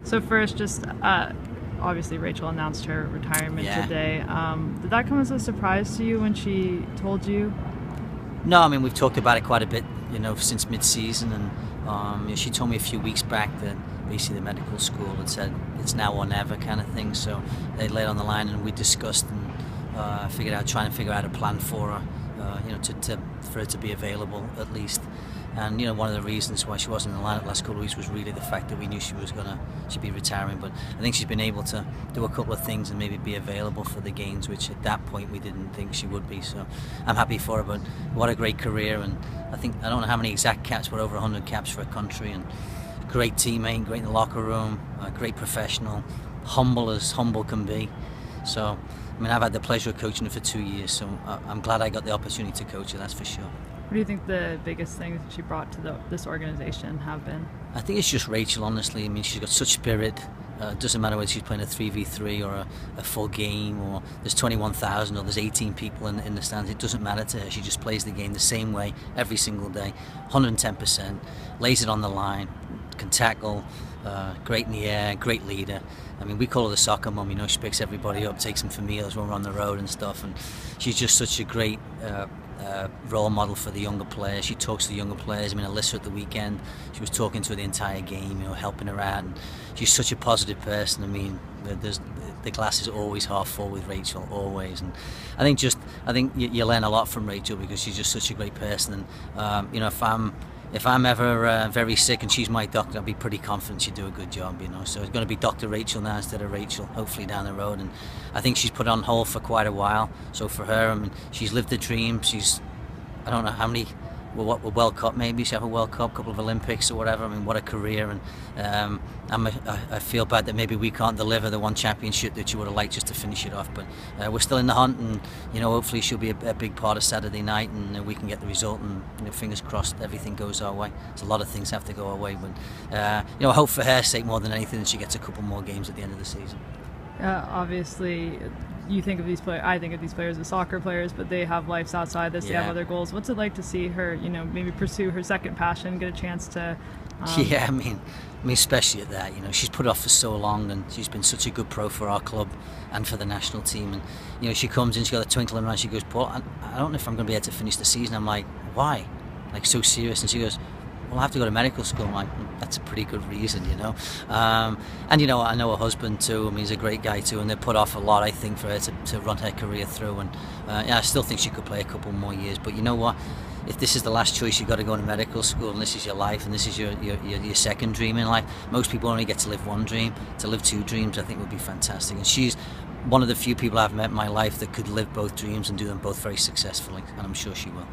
So first, just obviously Rachel announced her retirement today. Did that come as a surprise to you when she told you? No, I mean, we've talked about it quite a bit, since mid-season, and she told me a few weeks back that basically the medical school had said it's now or never kind of thing. So they laid on the line, and we discussed and trying to figure out a plan for her, for her to be available at least. And one of the reasons why she wasn't in the lineup last couple of weeks was really the fact that we knew she'd be retiring. But I think she's been able to do a couple of things and maybe be available for the games, which at that point we didn't think she would be. So I'm happy for her. But what a great career, and I don't know how many exact caps, but over 100 caps for her country, and great teammate, great in the locker room, great professional, humble as humble can be. So I mean, I've had the pleasure of coaching her for 2 years, so I'm glad I got the opportunity to coach her, that's for sure. What do you think the biggest things she brought to this organization have been? I think it's just Rachel, honestly. I mean, she's got such spirit. It doesn't matter whether she's playing a 3v3 or a full game, or there's 21,000 or there's 18 people in the stands. It doesn't matter to her. She just plays the game the same way every single day, 110%, lays it on the line, can tackle, great in the air, great leader. I mean, we call her the soccer mum, she picks everybody up, takes them for meals when we're on the road and stuff, and she's just such a great role model for the younger players. She talks to the younger players. I mean, Alyssa at the weekend, she was talking to her the entire game, helping her out, and she's such a positive person. I mean, the glass is always half full with Rachel, always. And I think you learn a lot from Rachel because she's just such a great person. And if I'm ever very sick and she's my doctor, I'll be pretty confident she'd do a good job, So it's going to be Dr. Rachel now instead of Rachel, hopefully down the road. And I think she's put on hold for quite a while. So for her, I mean, she's lived the dream. I don't know how many, what World Cup maybe, she have a World Cup, couple of Olympics or whatever. I mean, what a career. And I feel bad that maybe we can't deliver the one championship that she would have liked just to finish it off. But we're still in the hunt, and hopefully she'll be a big part of Saturday night, and we can get the result. And fingers crossed, everything goes our way. There's a lot of things have to go our way, but I hope for her sake more than anything that she gets a couple more games at the end of the season. Obviously, you think of these players. I think of these players as soccer players, but they have lives outside this. They have other goals. What's it like to see her, maybe pursue her second passion, get a chance to? Yeah, I mean, especially at that. She's put it off for so long, and she's been such a good pro for our club and for the national team. And she comes in, she's got a twinkle in her eye. She goes, "Paul, I don't know if I'm going to be able to finish the season." I'm like, "Why?" Like, so serious. And she goes, "Well, I have to go to medical school." I'm like, that's a pretty good reason, And I know her husband too. I mean, he's a great guy too, and they put off a lot, I think, for her to run her career through. And I still think she could play a couple more years. But you know what? If this is the last choice, you've got to go to medical school, and this is your life, and this is your second dream in life. Most people only get to live one dream. To live two dreams, I think, would be fantastic. And she's one of the few people I've met in my life that could live both dreams and do them both very successfully, and I'm sure she will.